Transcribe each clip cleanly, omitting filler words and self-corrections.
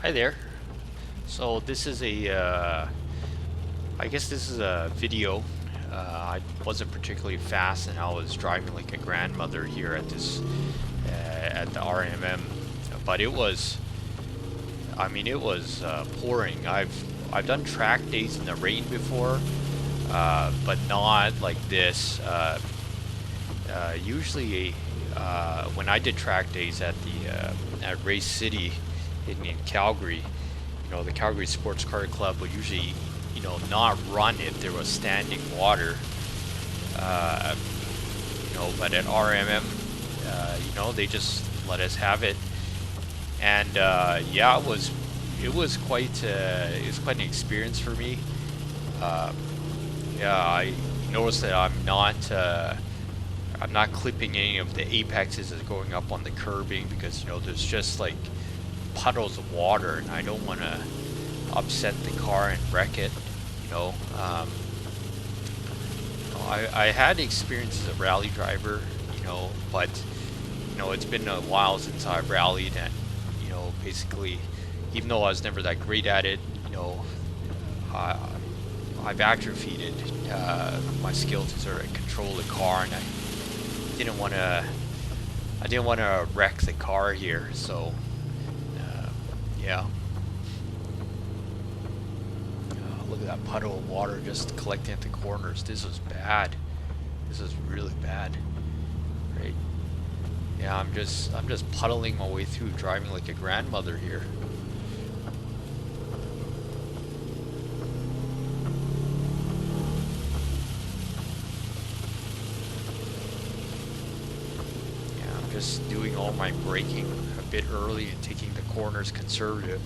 Hi there. So this is I guess this is a video. I wasn't particularly fast, and I was driving like a grandmother here at at the RMM, but it was pouring. I've done track days in the rain before, but not like this. Usually, when I did track days at the at Race City in Calgary, the Calgary Sports Car Club would usually, not run if there was standing water. Uh, but at RMM, they just let us have it, and yeah, it was quite an experience for me. Uh, yeah, I noticed that I'm not clipping any of the apexes that's going up on the curbing because there's just like puddles of water, and I don't want to upset the car and wreck it. You know, um, I had experience as a rally driver, but it's been a while since I've rallied, and basically, even though I was never that great at it, I, I've atrophied my skill to sort of control the car, and didn't want to I didn't want to wreck the car here, so yeah. Look at that puddle of water just collecting at the corners. This is bad. This is really bad. Right? Yeah, I'm just puddling my way through, driving like a grandmother here. Yeah, I'm just doing all my braking a bit early and taking the corners conservative.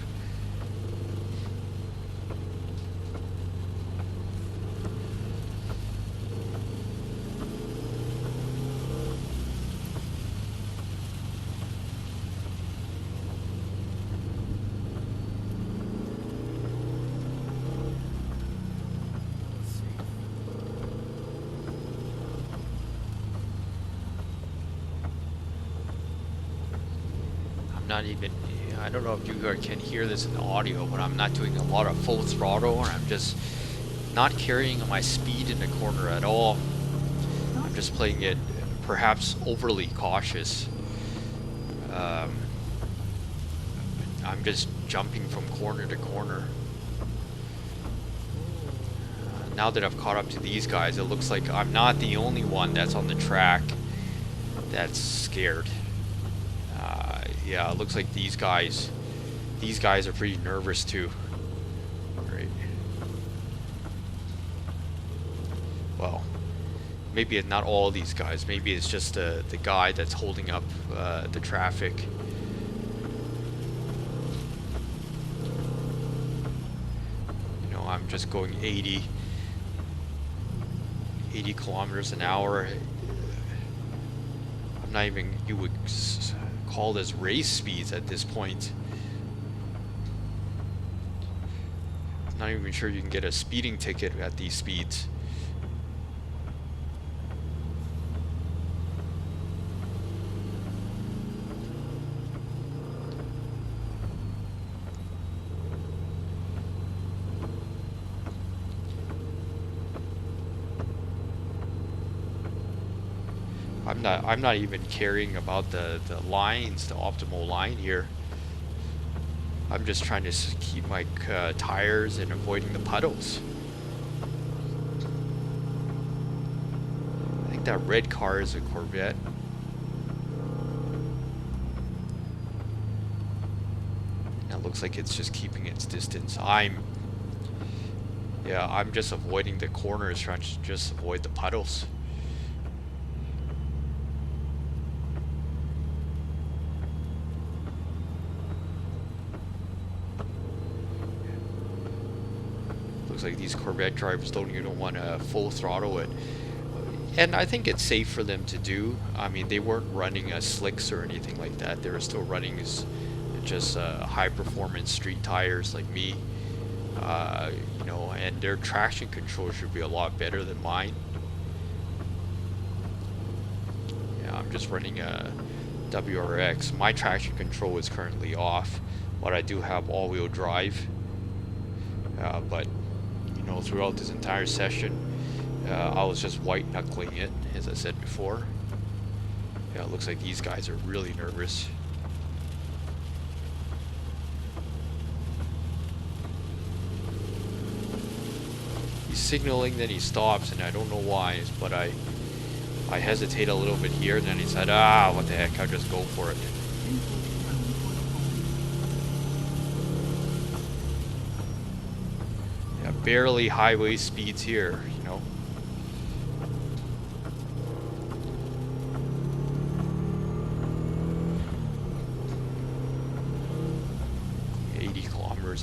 Not even, I don't know if you guys can hear this in the audio, but I'm not doing a lot of full throttle, and I'm just not carrying my speed in the corner at all. I'm just playing it perhaps overly cautious. I'm just jumping from corner to corner. Now that I've caught up to these guys, it looks like I'm not the only one that's on the track that's scared. Yeah, it looks like these guys are pretty nervous too. Right. Well, maybe it's not all these guys. Maybe it's just the guy that's holding up the traffic. I'm just going 80 kilometers an hour. I'm not even, you would call this race speeds at this point. I'm not even sure you can get a speeding ticket at these speeds. I'm not even caring about the lines, the optimal line here. I'm just trying to keep my tires and avoiding the puddles. I think that red car is a Corvette. It looks like it's just keeping its distance. I'm just avoiding the corners, trying to just avoid the puddles. Looks like these Corvette drivers don't even want to full throttle it. And I think it's safe for them to do. I mean, they weren't running slicks or anything like that. They were still running just high performance street tires like me. And their traction control should be a lot better than mine. Yeah, I'm just running a WRX. My traction control is currently off. but I do have all-wheel drive. But you know, throughout this entire session, I was just white knuckling it, as I said before. Yeah, it looks like these guys are really nervous. He's signaling, then he stops, and I don't know why, but I hesitate a little bit here, and then he said, ah, what the heck, I'll just go for it. Yeah, barely highway speeds here, you know.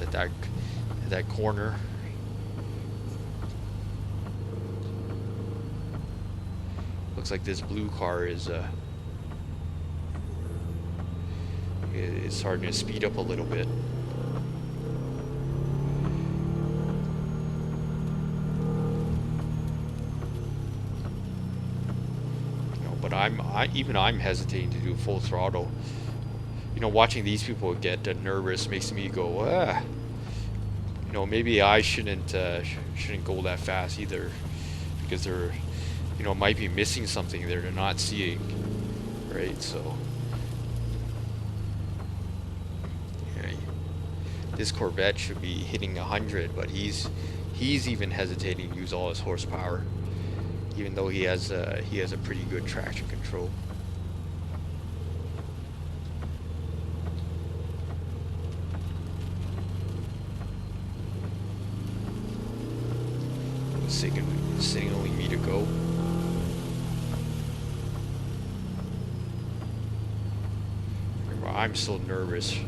At that corner. Looks like this blue car is starting to speed up a little bit. You know, but I'm hesitating to do full throttle. You know, watching these people get nervous makes me go, ah. You know, maybe I shouldn't go that fast either, because they're, you know, might be missing something they're not seeing, right? So, yeah, this Corvette should be hitting 100, but he's even hesitating to use all his horsepower, even though he has a pretty good traction control. Signaling me to go. I'm so nervous.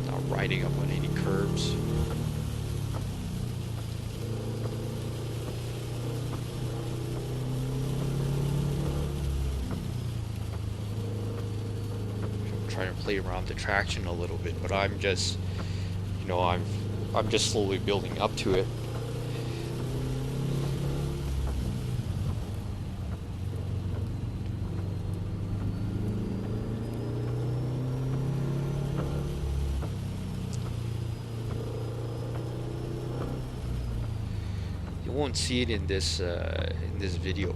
Not riding up on any curbs. Trying to play around the traction a little bit, but I'm just, you know, I'm just slowly building up to it. You won't see it in this video,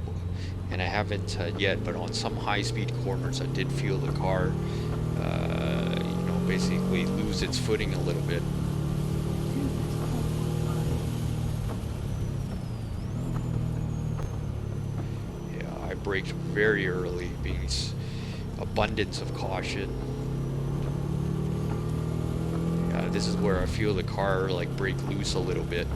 and I haven't yet, but on some high-speed corners I did feel the car you know, basically lose its footing a little bit. Yeah, I braked very early, being abundance of caution. Yeah, this is where I feel the car like break loose a little bit.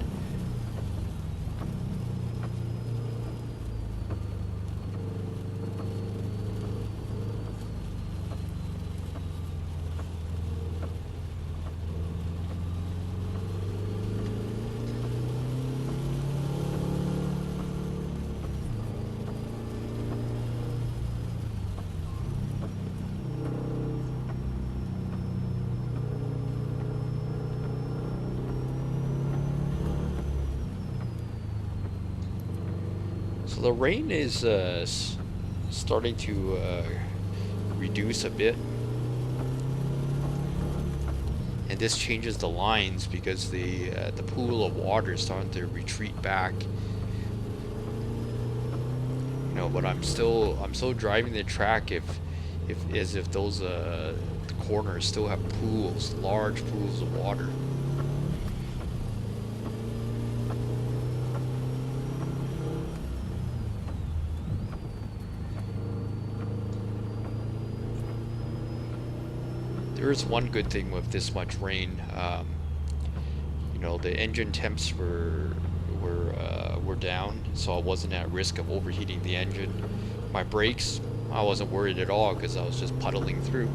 So the rain is starting to reduce a bit, and this changes the lines because the pool of water is starting to retreat back. You know, but I'm still driving the track as if those corners still have pools, large pools of water. There is one good thing with this much rain. You know, the engine temps were down, so I wasn't at risk of overheating the engine. My brakes, I wasn't worried at all because I was just puddling through.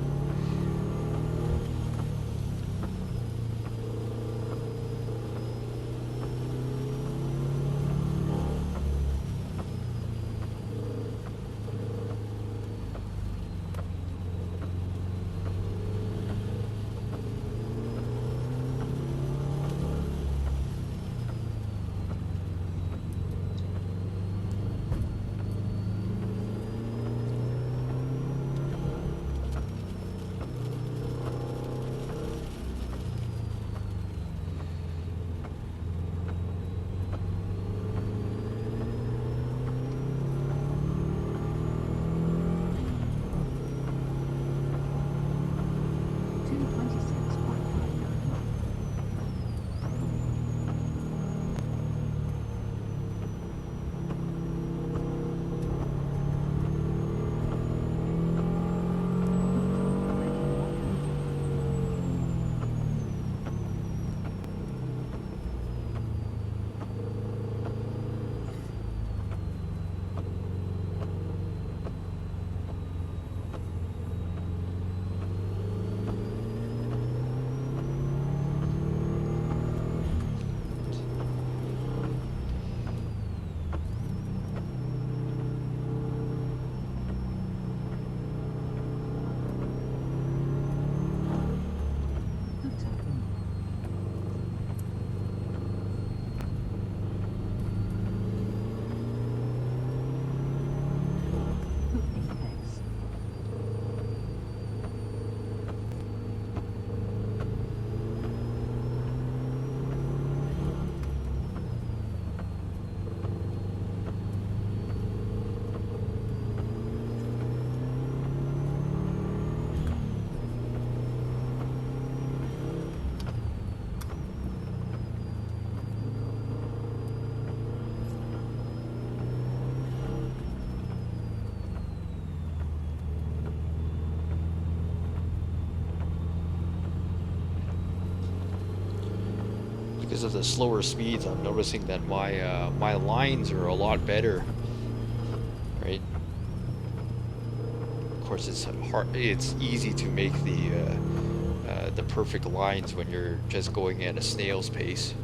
because of the slower speeds, I'm noticing that my lines are a lot better, right? Of course, it's hard. It's easy to make the perfect lines when you're just going at a snail's pace.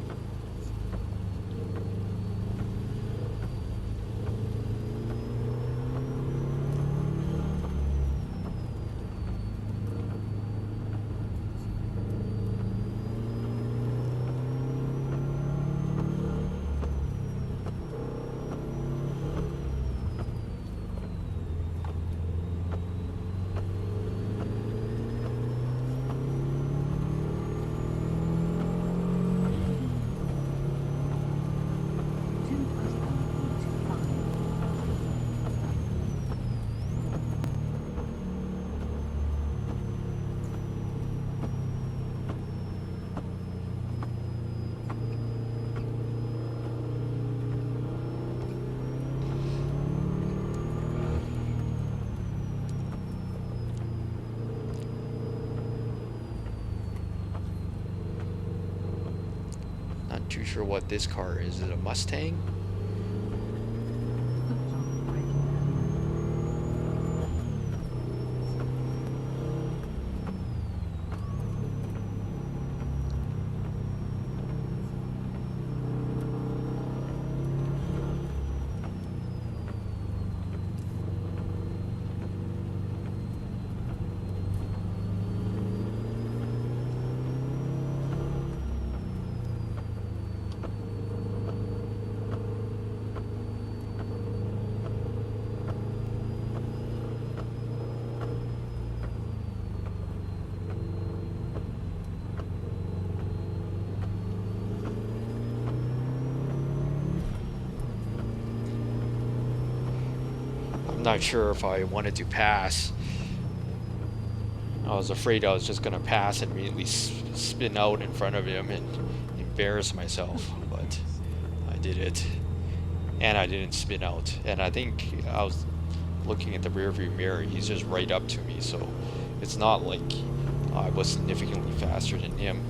Not too sure what this car is. Is it a Mustang? I'm not sure if I wanted to pass. I was afraid I was just going to pass and immediately spin out in front of him and embarrass myself, but I did it. And I didn't spin out. And I think I was looking at the rearview mirror. He's just right up to me, so it's not like I was significantly faster than him.